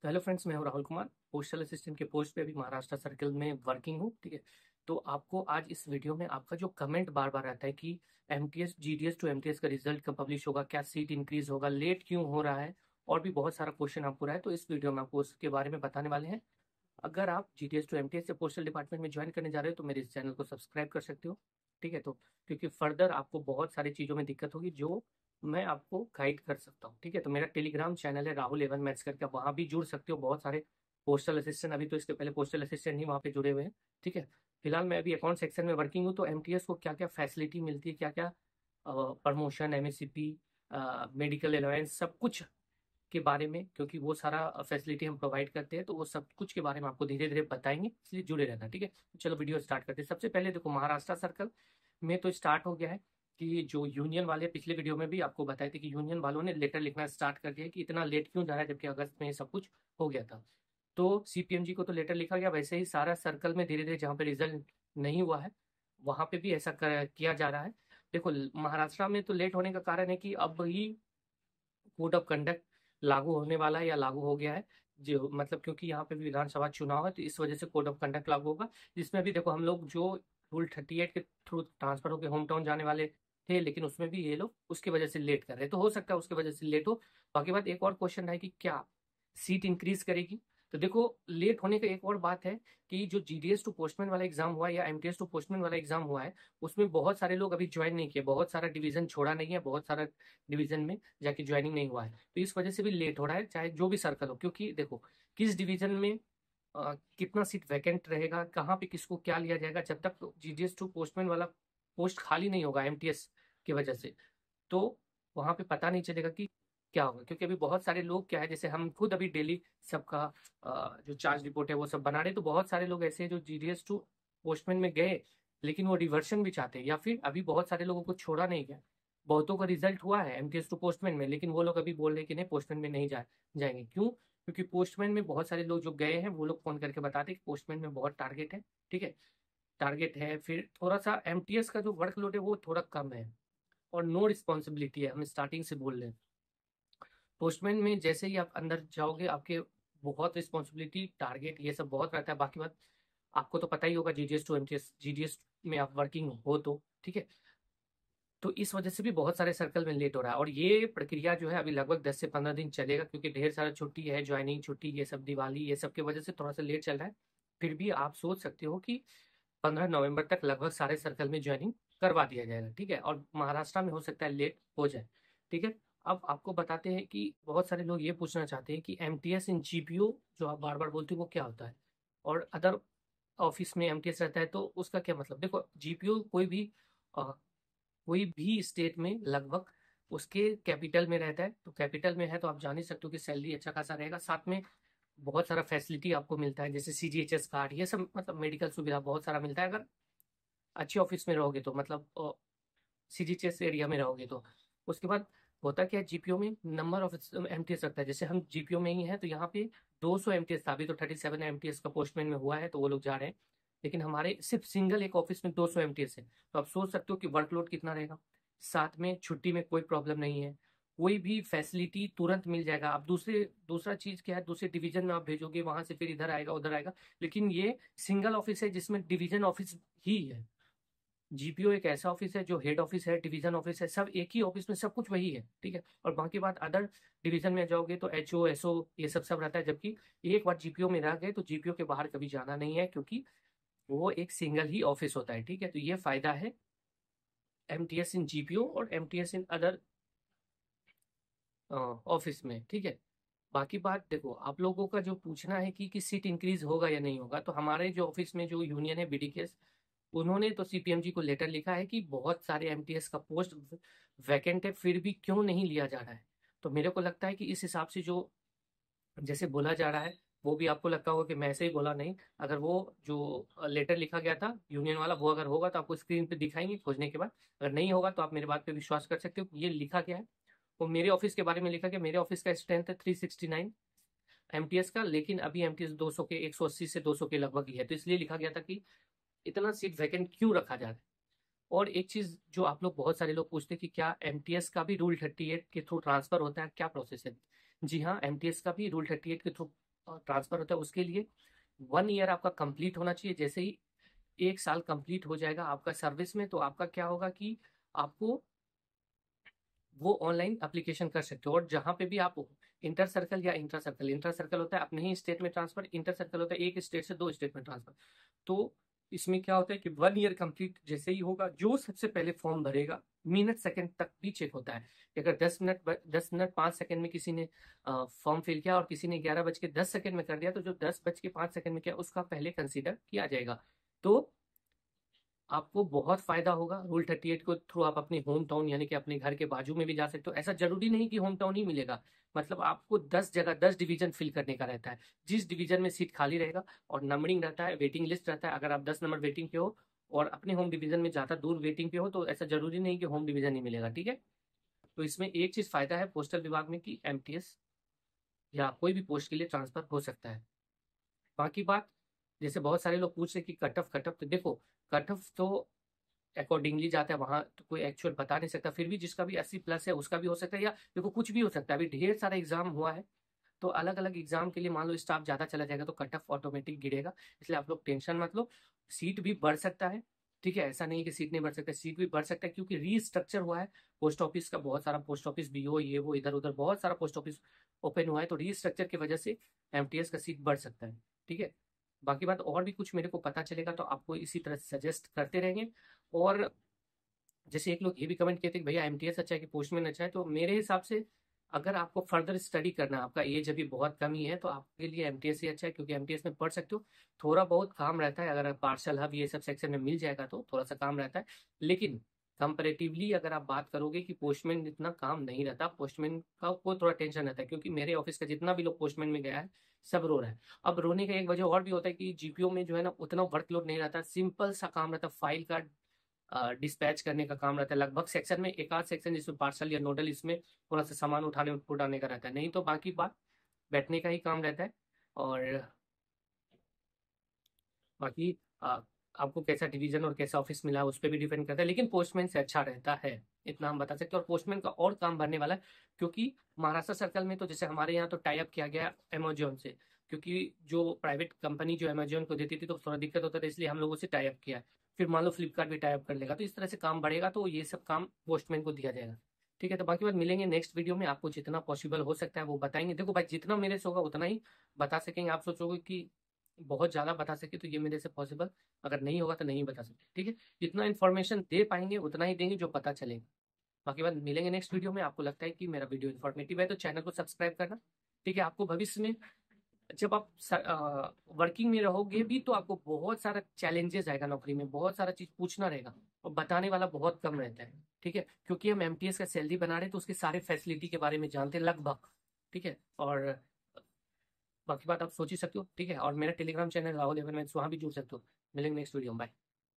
तो hello friends, मैं हूं राहुल कुमार। पोस्टल असिस्टेंट के पोस्ट पे अभी महाराष्ट्र सर्कल में वर्किंग हूं। ठीक है, तो आपको आज इस वीडियो में आपका जो कमेंट बार बार आता है कि एमटीएस जीडीएस टू एमटीएस का रिजल्ट कब पब्लिश होगा, क्या सीट इंक्रीज होगा, लेट क्यों हो रहा है, और भी बहुत सारा क्वेश्चन आपको रहा है। तो इस वीडियो में आपको उसके बारे में बताने वाले हैं। अगर आप जीडीएस टू एमटीएस या पोस्टल डिपार्टमेंट में ज्वाइन करने जा रहे हो तो मेरे इस चैनल को सब्सक्राइब कर सकते हो। ठीक है, तो क्योंकि फर्दर आपको बहुत सारी चीज़ों में दिक्कत होगी जो मैं आपको गाइड कर सकता हूँ। ठीक है, तो मेरा टेलीग्राम चैनल है राहुल एवन मैथ्स करके, आप वहाँ भी जुड़ सकते हो। बहुत सारे पोस्टल असिस्टेंट, अभी तो इसके पहले पोस्टल असिस्टेंट ही वहाँ पे जुड़े हुए हैं। ठीक है, फिलहाल मैं अभी अकाउंट सेक्शन में वर्किंग हूँ। तो एमटीएस को क्या क्या फैसिलिटी मिलती है, क्या क्या प्रमोशन, एमएससीपी, मेडिकल अलाउंस, सब कुछ के बारे में, क्योंकि वो सारा फैसिलिटी हम प्रोवाइड करते हैं, तो वो सब कुछ के बारे में आपको धीरे धीरे बताएंगे, इसलिए जुड़े रहना। ठीक है, तो चलो वीडियो स्टार्ट करते हैं। सबसे पहले देखो, महाराष्ट्र सर्कल में तो स्टार्ट हो गया है कि जो यूनियन वाले, पिछले वीडियो में भी आपको बताए थे कि यूनियन वालों ने लेटर लिखना स्टार्ट कर दिया है कि इतना लेट क्यों जा रहा है, जबकि अगस्त में ये सब कुछ हो गया था। तो सीपीएमजी को तो लेटर लिखा गया, वैसे ही सारा सर्कल में धीरे धीरे जहाँ पे रिजल्ट नहीं हुआ है वहां पे भी ऐसा किया जा रहा है। देखो, महाराष्ट्र में तो लेट होने का कारण है कि अब ही कोड ऑफ कंडक्ट लागू होने वाला है या लागू हो गया है। जो मतलब, क्योंकि यहाँ पे भी विधानसभा चुनाव है तो इस वजह से कोड ऑफ कंडक्ट लागू होगा, जिसमें भी देखो हम लोग जो रूल 38 के थ्रू ट्रांसफर होकर होम टाउन जाने वाले थे, लेकिन उसमें भी ये लोग उसकी वजह से लेट कर रहे हैं, तो हो सकता है उसकी वजह से लेट हो। बाकी बात, एक और क्वेश्चन है कि क्या सीट इंक्रीज करेगी। तो देखो, लेट होने का एक और बात है कि जो जीडीएस टू पोस्टमैन वाला एग्जाम हुआ है या एमटीएस टू पोस्टमैन वाला एग्जाम हुआ है, उसमें बहुत सारे लोग अभी ज्वाइन नहीं किए, बहुत सारा डिवीजन छोड़ा नहीं है, बहुत सारा डिवीजन में जाके ज्वाइनिंग नहीं हुआ है, तो इस वजह से भी लेट हो रहा है, चाहे जो भी सर्कल हो। क्योंकि देखो, किस डिवीजन में कितना सीट वैकेंट रहेगा, कहाँ पे किसको क्या लिया जाएगा, जब तक जीडीएस टू पोस्टमैन वाला पोस्ट खाली नहीं होगा एमटीएस की वजह से, तो वहां पे पता नहीं चलेगा कि क्या होगा। क्योंकि अभी बहुत सारे लोग क्या है, जैसे हम खुद अभी डेली सबका जो चार्ज रिपोर्ट है वो सब बना रहे हैं, तो बहुत सारे लोग ऐसे हैं जो जीडीएस टू पोस्टमैन में गए लेकिन वो रिवर्शन भी चाहते हैं, या फिर अभी बहुत सारे लोगों को छोड़ा नहीं गया। बहुतों का रिजल्ट हुआ है एमटीएस टू पोस्टमैन में, लेकिन वो लोग अभी बोल रहे हैं कि नहीं, पोस्टमैन में नहीं जाएंगे। क्यों? क्योंकि पोस्टमैन में बहुत सारे लोग जो गए हैं वो लोग फोन करके बताते हैं कि पोस्टमैन में बहुत टारगेट है। ठीक है, टारगेट है, फिर थोड़ा सा एमटीएस का जो वर्कलोड है वो थोड़ा कम है, और नो रिस्पॉन्सिबिलिटी है, हम स्टार्टिंग से बोल रहे हैं। पोस्टमैन में जैसे ही आप अंदर जाओगे आपके बहुत रिस्पॉन्सिबिलिटी, टारगेट, ये सब बहुत रहता है। बाकी बात, आपको तो पता ही होगा जीडीएस टू एमटीएस, जीडीएस में आप वर्किंग हो तो ठीक है। तो इस वजह से भी बहुत सारे सर्कल में लेट हो रहा है, और ये प्रक्रिया जो है अभी लगभग 10 से 15 दिन चलेगा, क्योंकि ढेर सारा छुट्टी है, ज्वाइनिंग छुट्टी, ये सब दिवाली, ये सब की वजह से थोड़ा सा लेट चल रहा है। फिर भी आप सोच सकते हो कि 15 नवंबर तक लगभग सारे सर्कल में ज्वाइनिंग करवा दिया जाएगा। ठीक है, और महाराष्ट्र में हो सकता है लेट हो जाए। ठीक है, अब आपको बताते हैं कि बहुत सारे लोग ये पूछना चाहते हैं कि एमटीएस इन जीपीओ, जो आप बार बार बोलते हो, वो क्या होता है, और अदर ऑफिस में एमटीएस रहता है तो उसका क्या मतलब। देखो, जीपीओ कोई भी स्टेट में लगभग उसके कैपिटल में रहता है, तो कैपिटल में है तो आप जान ही सकते हो कि सैलरी अच्छा खासा रहेगा, साथ में बहुत सारा फैसिलिटी आपको मिलता है, जैसे सीजीएचएस कार्ड, ये सब, मतलब मेडिकल सुविधा बहुत सारा मिलता है अगर अच्छे ऑफिस में रहोगे तो, मतलब सीजीएचएस एरिया में रहोगे तो। उसके बाद होता क्या है, जीपीओ में नंबर ऑफ एमटीएस रखता है, जैसे हम जीपीओ में ही हैं तो यहाँ पे 200 एमटीएस था, अभी तो 37 एमटीएस का पोस्टमैन में हुआ है तो वो लोग जा रहे हैं, लेकिन हमारे सिर्फ सिंगल एक ऑफिस में 200 एमटीएस है, तो आप सोच सकते हो कि वर्कलोड कितना रहेगा। साथ में छुट्टी में कोई प्रॉब्लम नहीं है, कोई भी फैसिलिटी तुरंत मिल जाएगा। आप दूसरा चीज क्या है, दूसरे डिवीजन में आप भेजोगे, वहां से फिर इधर आएगा उधर आएगा, लेकिन ये सिंगल ऑफिस है जिसमें डिवीजन ऑफिस ही है। जीपीओ एक ऐसा ऑफिस है जो हेड ऑफिस है, डिवीजन ऑफिस है, सब एक ही ऑफिस में, सब कुछ वही है। ठीक है, और बाकी बात, अदर डिवीजन में जाओगे तो एचओ एसओ ये सब सब रहता है, जबकि एक बार जीपीओ में रह गए तो जीपीओ के बाहर कभी जाना नहीं है, क्योंकि वो एक सिंगल ही ऑफिस होता है। ठीक है, तो ये फायदा है एमटीएस इन जीपीओ और एमटीएस इन अदर ऑफिस में। ठीक है, बाकी बात देखो, आप लोगों का जो पूछना है कि सीट इंक्रीज होगा या नहीं होगा, तो हमारे जो ऑफिस में जो यूनियन है बीडीकेएस, उन्होंने तो सीपीएमजी को लेटर लिखा है कि बहुत सारे एमटीएस का पोस्ट वैकेंट है, फिर भी क्यों नहीं लिया जा रहा है। तो मेरे को लगता है कि इस हिसाब से जो जैसे बोला जा रहा है, वो भी आपको लगता होगा कि मैं ऐसे ही बोला नहीं। अगर वो जो लेटर लिखा गया था यूनियन वाला, वो अगर होगा तो आपको स्क्रीन पे दिखाएंगे खोजने के बाद। अगर नहीं होगा तो आप मेरे बात पे विश्वास कर सकते हो कि ये लिखा गया है। वो मेरे ऑफिस के बारे में लिखा गया, मेरे ऑफिस का स्ट्रेंथ है 369 एमटीएस का, लेकिन अभी एमटीएस 200 के, 180 से 200 के लगभग ही है, तो इसलिए लिखा गया था कि इतना सीट वैकेंट क्यों रखा जा रहा है। और एक चीज जो आप लोग, बहुत सारे लोग पूछते हैं कि क्या एमटीएस का भी रूल 38 के थ्रू ट्रांसफर होता है, क्या प्रोसेस है। जी हाँ, एमटीएस का भी रूल 38 के थ्रू ट्रांसफर होता है उसके लिए 1 ईयर आपका कंप्लीट होना चाहिए। जैसे ही 1 साल कंप्लीट हो जाएगा आपका सर्विस में, तो आपका क्या होगा कि आपको वो ऑनलाइन एप्लीकेशन कर सकते हो। और जहाँ पे भी आप इंटर सर्कल या इंट्रा सर्कल, इंटर सर्कल होता है अपने ही स्टेट में ट्रांसफर, इंटर सर्कल होता है एक स्टेट से 2 स्टेट में ट्रांसफर। तो इसमें क्या होता है कि 1 ईयर कंप्लीट जैसे ही होगा, जो सबसे पहले फॉर्म भरेगा, मिनट सेकंड तक भी चेक होता है कि अगर 10 मिनट 5 सेकंड में किसी ने फॉर्म फिल किया और किसी ने 11:10 में कर दिया, तो जो 10:05 में किया उसका पहले कंसीडर किया जाएगा। तो आपको बहुत फायदा होगा। रूल 38 को थ्रू आप अपने होम टाउन यानी कि अपने घर के बाजू में भी जा सकते हो। ऐसा जरूरी नहीं कि होम टाउन ही मिलेगा, मतलब आपको 10 जगह 10 डिवीजन फिल करने का रहता है। जिस डिवीजन में सीट खाली रहेगा और नंबरिंग रहता है, वेटिंग लिस्ट रहता है, अगर आप 10 नंबर वेटिंग पे हो और अपने होम डिवीजन में ज्यादा दूर वेटिंग पे हो, तो ऐसा जरूरी नहीं कि होम डिवीजन ही मिलेगा, ठीक है। तो इसमें एक चीज फायदा है पोस्टल विभाग में कि एमटीएस या कोई भी पोस्ट के लिए ट्रांसफर हो सकता है। बाकी बात, जैसे बहुत सारे लोग पूछ रहे कि कट ऑफ, तो देखो कट ऑफ तो अकॉर्डिंगली जाता है, वहां तो कोई एक्चुअल बता नहीं सकता। फिर भी जिसका भी 80+ है उसका भी हो सकता है, या देखो कुछ भी हो सकता है। अभी ढेर सारा एग्जाम हुआ है, तो अलग अलग एग्जाम के लिए मान लो स्टाफ ज्यादा चला जाएगा तो कट ऑफ ऑटोमेटिक गिरेगा। इसलिए आप लोग टेंशन मत लो। सीट भी बढ़ सकता है, ठीक है, ऐसा नहीं कि सीट नहीं बढ़ सकता, सीट भी बढ़ सकता है क्योंकि रीस्ट्रक्चर हुआ है पोस्ट ऑफिस का। बहुत सारा पोस्ट ऑफिस बीओ ये वो इधर उधर बहुत सारा पोस्ट ऑफिस ओपन हुआ है, तो रीस्ट्रक्चर की वजह से एमटीएस का सीट बढ़ सकता है, ठीक है। बाकी बात और भी कुछ मेरे को पता चलेगा तो आपको इसी तरह से सजेस्ट करते रहेंगे। और जैसे एक लोग ये भी कमेंट किए थे कि भैया एमटीएस अच्छा है कि पोस्टमैन अच्छा है, तो मेरे हिसाब से अगर आपको फर्दर स्टडी करना है, आपका एज अभी बहुत कम ही है, तो आपके लिए एमटीएस ही अच्छा है क्योंकि एमटीएस में पढ़ सकते हो। थोड़ा बहुत काम रहता है, अगर पार्सल हब ये सब सेक्शन में मिल जाएगा तो थोड़ा सा काम रहता है, लेकिन कंपेरेटिवली अगर आप बात करोगे कि पोस्टमैन इतना काम नहीं रहता, पोस्टमैन का को थोड़ा टेंशन रहता है क्योंकि मेरे ऑफिस का जितना भी लोग पोस्टमैन में गया है सब रो रहा है। अब रोने का एक वजह और भी होता है कि जीपीओ में जो है ना उतना वर्कलोड नहीं रहता, सिंपल सा काम रहता है, फाइल का डिस्पैच करने का काम रहता है। लगभग सेक्शन में एक आध सेक्शन जिसमें पार्सल या नोडल, इसमें थोड़ा सा सामान उठाने का रहता है, नहीं तो बाकी बात बैठने का ही काम रहता है। और बाकी आपको कैसा डिवीजन और कैसा ऑफिस मिला है उस पर भी डिपेंड करता है, लेकिन पोस्टमैन से अच्छा रहता है, इतना हम बता सकते हैं। और पोस्टमैन का और काम बढ़ने वाला है क्योंकि महाराष्ट्र सर्कल में तो जैसे हमारे यहाँ तो टाई अप किया गया अमेजोन से, क्योंकि जो प्राइवेट कंपनी जो अमेजोन को देती थी तो थोड़ा दिक्कत होता था, इसलिए हम लोगों से टाई अप किया है। फिर मान लो फ्लिपकार्ट भी टाई अप कर लेगा, तो इस तरह से काम बढ़ेगा, तो ये सब काम पोस्टमैन को दिया जाएगा, ठीक है। तो बाकी बात मिलेंगे नेक्स्ट वीडियो में, आपको जितना पॉसिबल हो सकता है वो बताएंगे। देखो भाई जितना मेरे से होगा उतना ही बता सकेंगे। आप सोचोगे कि बहुत ज्यादा बता सके तो ये मेरे से पॉसिबल अगर नहीं होगा तो नहीं बता सकते, ठीक है। जितना इन्फॉर्मेशन दे पाएंगे उतना ही देंगे जो पता चलेगा। बाकी बात मिलेंगे नेक्स्ट वीडियो में। आपको लगता है कि मेरा वीडियो इन्फॉर्मेटिव है तो चैनल को सब्सक्राइब करना, ठीक है। आपको भविष्य में जब आप वर्किंग में रहोगे भी तो आपको बहुत सारा चैलेंजेस आएगा, नौकरी में बहुत सारा चीज पूछना रहेगा और बताने वाला बहुत कम रहता है, ठीक है। क्योंकि हम एमटीएस का सैलरी बना रहे हैं तो उसके सारे फैसिलिटी के बारे में जानते हैं लगभग, ठीक है। और बाकी बात आप सोच ही सकते हो, ठीक है। और मेरा टेलीग्राम चैनल राहुल एवन, वहाँ भी जुड़ सकते हो। मिलेंगे नेक्स्ट वीडियो में, बाय।